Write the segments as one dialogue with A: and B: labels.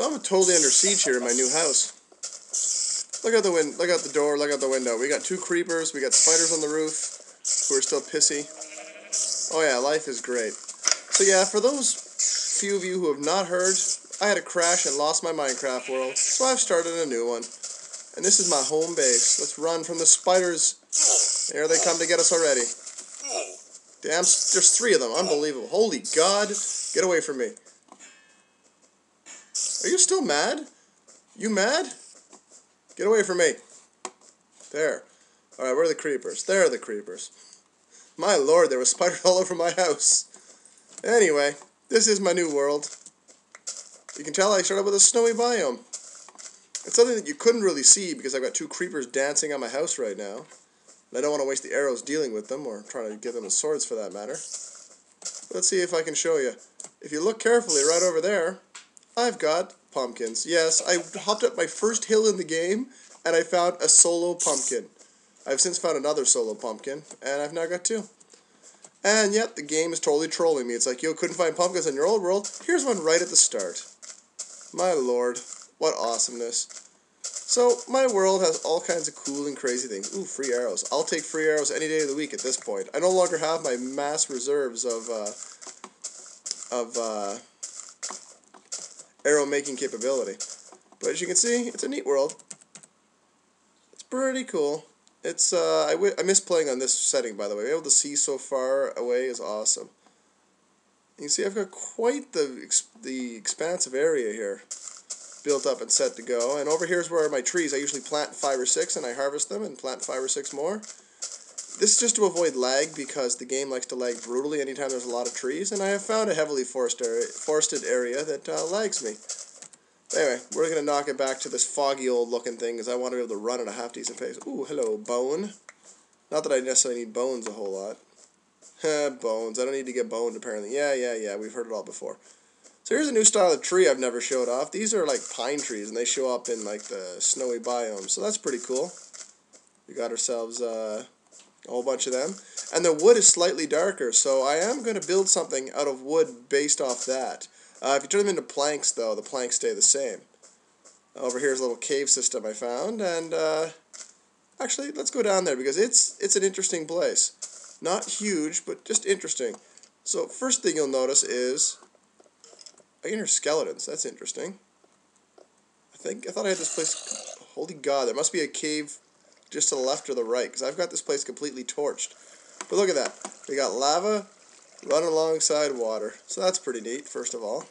A: So I'm totally under siege here in my new house. Look out the look out the door, look out the window. We got 2 creepers, we got spiders on the roof who are still pissy. Oh yeah, life is great. So yeah, for those few of you who have not heard, I had a crash and lost my Minecraft world, so I've started a new one. And this is my home base. Let's run from the spiders. There they come to get us already. Damn, there's 3 of them. Unbelievable. Holy God. Get away from me. Are you still mad? You mad? Get away from me. There. Alright, where are the creepers? There are the creepers. My lord, there were spiders all over my house. Anyway, this is my new world. You can tell I started with a snowy biome. It's something that you couldn't really see because I've got 2 creepers dancing on my house right now. And I don't want to waste the arrows dealing with them, or trying to give them the swords for that matter. Let's see if I can show you. If you look carefully right over there, I've got pumpkins. Yes, I hopped up my first hill in the game, and I found a solo pumpkin. I've since found another solo pumpkin, and I've now got 2. And yet, the game is totally trolling me. It's like, yo, couldn't find pumpkins in your old world? Here's one right at the start. My lord, what awesomeness. So, my world has all kinds of cool and crazy things. Ooh, free arrows. I'll take free arrows any day of the week at this point. I no longer have my mass reserves of arrow making capability. But as you can see, it's a neat world. It's pretty cool. It's I miss playing on this setting, by the way. Being able to see so far away is awesome. You can see I've got quite the expansive area here built up and set to go. And over here is where my trees, I usually plant 5 or 6 and I harvest them and plant 5 or 6 more. This is just to avoid lag because the game likes to lag brutally anytime there's a lot of trees, and I have found a heavily forested area that lags me. Anyway, we're going to knock it back to this foggy old looking thing because I want to be able to run at a half decent pace. Ooh, hello, bone. Not that I necessarily need bones a whole lot. Bones. I don't need to get boned apparently. Yeah, we've heard it all before. So here's a new style of tree I've never showed off. These are like pine trees, and they show up in like the snowy biome, so that's pretty cool. We got ourselves a whole bunch of them. And the wood is slightly darker, so I am going to build something out of wood based off that. If you turn them into planks, though, the planks stay the same. Over here is a little cave system I found, and actually, let's go down there because it's an interesting place. Not huge, but just interesting. So first thing you'll notice is I can hear skeletons. That's interesting. I thought I had this place. Holy God, there must be a cave just to the left or the right, because I've got this place completely torched. But look at that. We got lava running alongside water. So that's pretty neat, first of all.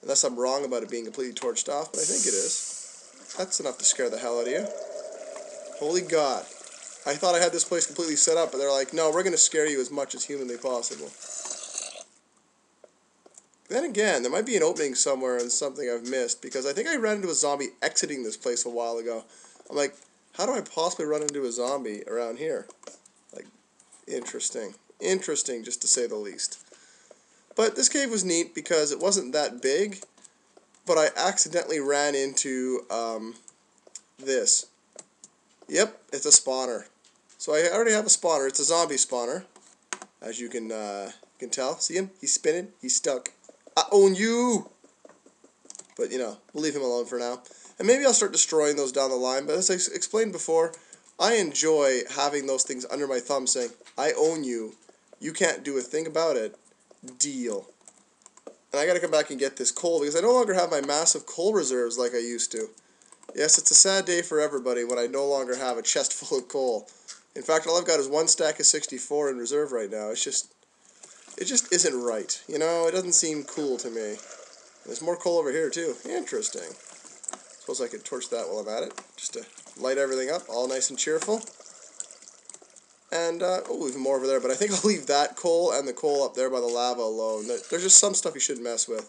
A: Unless I'm wrong about it being completely torched off, but I think it is. That's enough to scare the hell out of you. Holy God. I thought I had this place completely set up, but they're like, no, we're going to scare you as much as humanly possible. Then again, there might be an opening somewhere and something I've missed, because I think I ran into a zombie exiting this place a while ago. I'm like, how do I possibly run into a zombie around here? Like, interesting. Interesting, just to say the least. But this cave was neat because it wasn't that big, but I accidentally ran into this. Yep, it's a spawner. So I already have a spawner. It's a zombie spawner, as you can tell. See him? He's spinning. He's stuck. I own you! But, you know, we'll leave him alone for now. And maybe I'll start destroying those down the line. But as I explained before, I enjoy having those things under my thumb saying, I own you. You can't do a thing about it. Deal. And I gotta come back and get this coal because I no longer have my massive coal reserves like I used to. Yes, it's a sad day for everybody when I no longer have a chest full of coal. In fact, all I've got is 1 stack of 64 in reserve right now. It just isn't right. You know, it doesn't seem cool to me. There's more coal over here, too. Interesting. Suppose I could torch that while I'm at it, just to light everything up, all nice and cheerful. And, oh, even more over there, but I think I'll leave that coal and the coal up there by the lava alone. There's just some stuff you shouldn't mess with.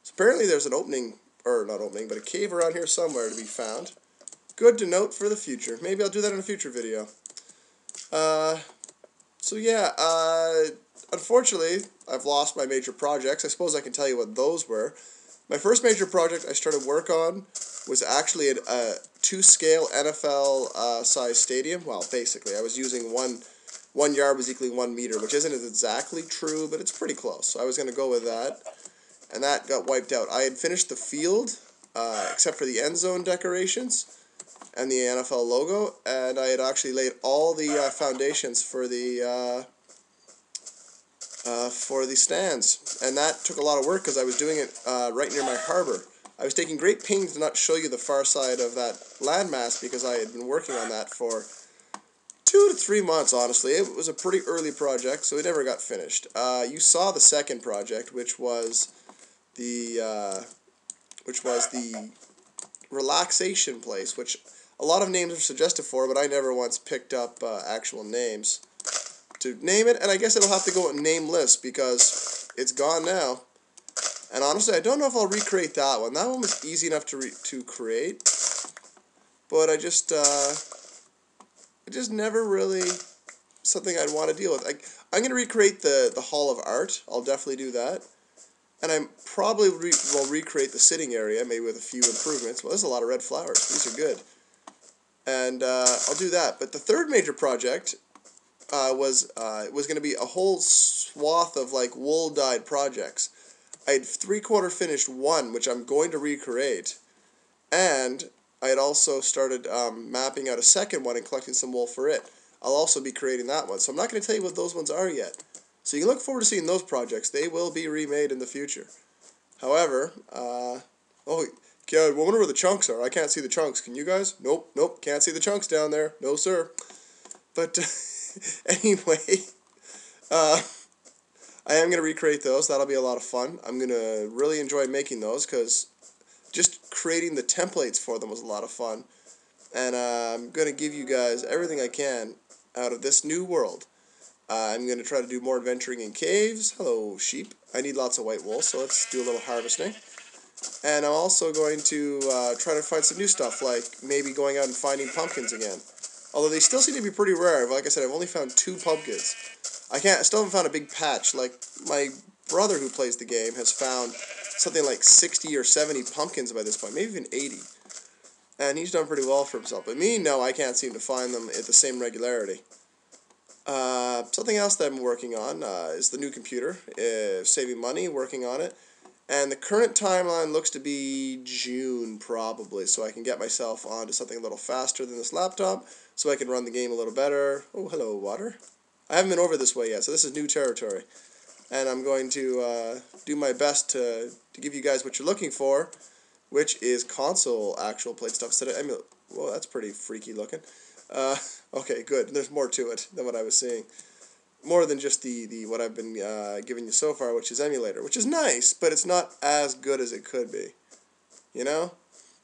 A: So apparently there's an opening, or not opening, but a cave around here somewhere to be found. Good to note for the future. Maybe I'll do that in a future video. So yeah, unfortunately, I've lost my major projects. I suppose I can tell you what those were. My first major project I started work on was actually a 2-scale NFL size stadium. Well, basically, I was using one yard was equaling 1 meter, which isn't exactly true, but it's pretty close. So I was going to go with that. and that got wiped out. I had finished the field, except for the end zone decorations and the NFL logo, and I had actually laid all the foundations for the stands, and that took a lot of work because I was doing it right near my harbor. I was taking great pains to not show you the far side of that landmass because I had been working on that for 2 to 3 months, honestly. It was a pretty early project, so it never got finished. You saw the second project, which was the relaxation place, which a lot of names are suggested for, but I never once picked up actual names to name it, and I guess it'll have to go nameless because it's gone now. And honestly, I don't know if I'll recreate that one. That one was easy enough to create, but I just never really something I'd want to deal with. I'm going to recreate the Hall of Art. I'll definitely do that. And I probably will recreate the sitting area, maybe with a few improvements. Well, there's a lot of red flowers. These are good. And I'll do that. But the third major project was going to be a whole swath of like wool-dyed projects. I had 3/4 finished one, which I'm going to recreate. And I had also started mapping out a second one and collecting some wool for it. I'll also be creating that one. So I'm not going to tell you what those ones are yet. So you can look forward to seeing those projects. They will be remade in the future. However, I wonder where the chunks are. I can't see the chunks. Can you guys? Nope. Can't see the chunks down there. No, sir. But anyway, I am going to recreate those. That'll be a lot of fun. I'm going to really enjoy making those because just creating the templates for them was a lot of fun. And I'm going to give you guys everything I can out of this new world. I'm going to try to do more adventuring in caves. Hello, sheep. I need lots of white wool, so let's do a little harvesting. And I'm also going to try to find some new stuff, like maybe going out and finding pumpkins again. Although they still seem to be pretty rare. Like I said, I've only found 2 pumpkins. I still haven't found a big patch. Like, my brother who plays the game has found something like 60 or 70 pumpkins by this point, maybe even 80. And he's done pretty well for himself. But me, no, I can't seem to find them at the same regularity. Something else that I'm working on is the new computer. Saving money, working on it. And the current timeline looks to be June, probably, so I can get myself onto something a little faster than this laptop, so I can run the game a little better. Oh, hello, water. I haven't been over this way yet, so this is new territory. And I'm going to do my best to give you guys what you're looking for, which is console actual played stuff instead of emulator. Whoa, that's pretty freaky looking. Okay, good. There's more to it than what I was seeing. More than just the what I've been giving you so far, which is emulator, which is nice, but it's not as good as it could be. You know?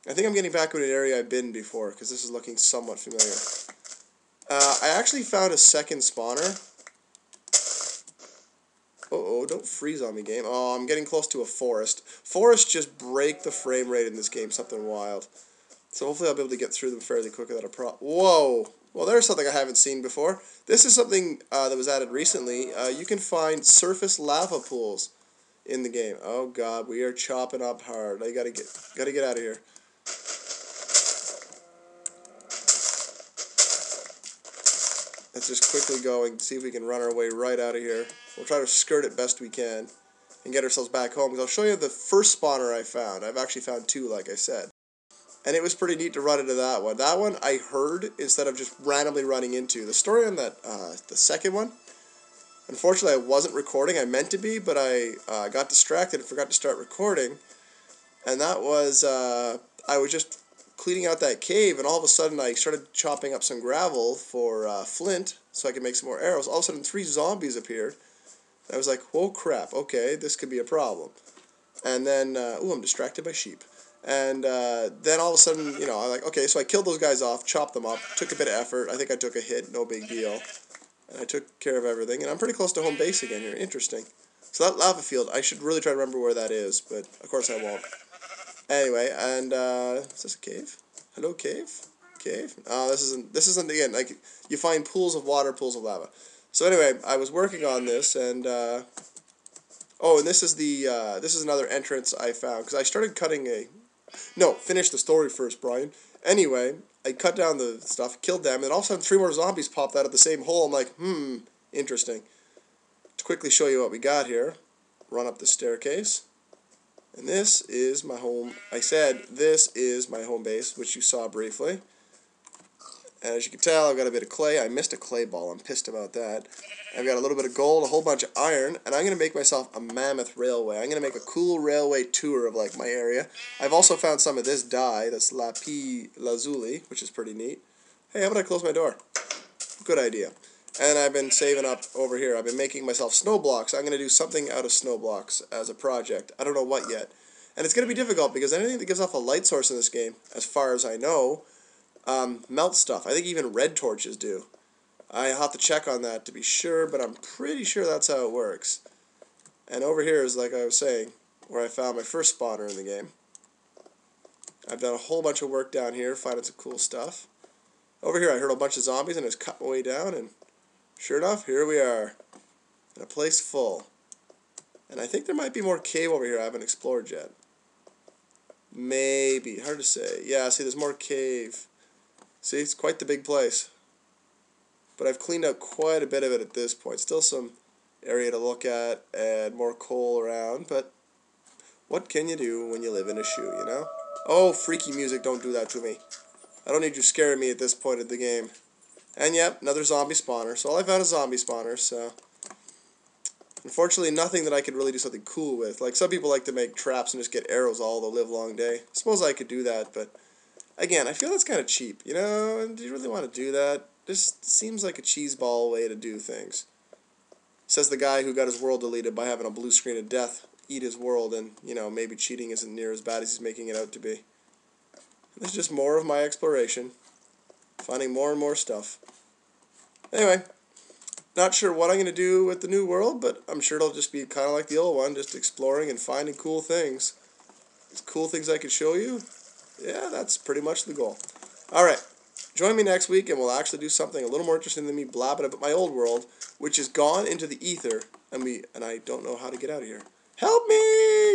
A: I think I'm getting back to an area I've been before, because this is looking somewhat familiar. I actually found a second spawner. Uh-oh, don't freeze on me, game. Oh, I'm getting close to a forest. Forests just break the frame rate in this game, something wild. So hopefully I'll be able to get through them fairly quickly without a problem. Whoa! Well, there's something I haven't seen before. This is something that was added recently. You can find surface lava pools in the game. Oh God, we are chopping up hard. I gotta get out of here. Let's just quickly go and see if we can run our way right out of here. We'll try to skirt it best we can and get ourselves back home. Because I'll show you the first spawner I found. I've actually found 2, like I said. And it was pretty neat to run into that one. That one I heard instead of just randomly running into. The story on that, the second one, unfortunately I wasn't recording. I meant to be, but I got distracted and forgot to start recording. And that was, I was just cleaning out that cave, and all of a sudden I started chopping up some gravel for flint so I could make some more arrows. All of a sudden 3 zombies appeared. I was like, whoa crap, okay, this could be a problem. And then, I'm distracted by sheep. And then all of a sudden, I'm like, okay, so I killed those guys off, chopped them up, took a bit of effort. I think I took a hit, no big deal. And I took care of everything, and I'm pretty close to home base again here. Interesting. So that lava field, I should really try to remember where that is, but of course I won't. Anyway, and is this a cave? Hello, cave? Cave? Oh, this isn't again, like, you find pools of water, pools of lava. So anyway, I was working on this, and and this is another entrance I found, because I started cutting finish the story first, Brian. Anyway, I cut down the stuff, killed them, and all of a sudden 3 more zombies popped out of the same hole. I'm like, interesting. To quickly show you what we got here, run up the staircase. And this is my home. I said this is my home base, which you saw briefly. And as you can tell, I've got a bit of clay. I missed a clay ball. I'm pissed about that. I've got a little bit of gold, a whole bunch of iron, and I'm going to make myself a mammoth railway. I'm going to make a cool railway tour of like my area. I've also found some of this dye, that's lapis lazuli, which is pretty neat. Hey, how about I close my door? Good idea. And I've been saving up over here. I've been making myself snow blocks. I'm going to do something out of snow blocks as a project. I don't know what yet. And it's going to be difficult because anything that gives off a light source in this game, as far as I know, melts stuff. I think even red torches do. I have to check on that to be sure, but I'm pretty sure that's how it works. And over here is, like I was saying, where I found my first spawner in the game. I've done a whole bunch of work down here, finding some cool stuff. Over here I heard a bunch of zombies and I just cut my way down, and sure enough, here we are. In a place full. And I think there might be more cave over here I haven't explored yet. Maybe. Hard to say. Yeah, see, there's more cave. See, it's quite the big place. But I've cleaned out quite a bit of it at this point. Still some area to look at and more coal around, but what can you do when you live in a shoe, you know? Oh, freaky music, don't do that to me. I don't need you scaring me at this point of the game. And yep, another zombie spawner. So all I found is zombie spawners, so... Unfortunately, nothing that I could really do something cool with. Like, some people like to make traps and just get arrows all the live long day. I suppose I could do that, but... Again, I feel that's kind of cheap, you know? Do you really want to do that? This seems like a cheeseball way to do things. Says the guy who got his world deleted by having a blue screen of death eat his world, and, you know, maybe cheating isn't near as bad as he's making it out to be. This is just more of my exploration. Finding more and more stuff. Anyway, not sure what I'm going to do with the new world, but I'm sure it'll just be kind of like the old one, just exploring and finding cool things. There's cool things I could show you. Yeah, that's pretty much the goal. Alright. Join me next week, and we'll actually do something a little more interesting than me blabbing about my old world, which is gone into the ether, and I don't know how to get out of here. Help me!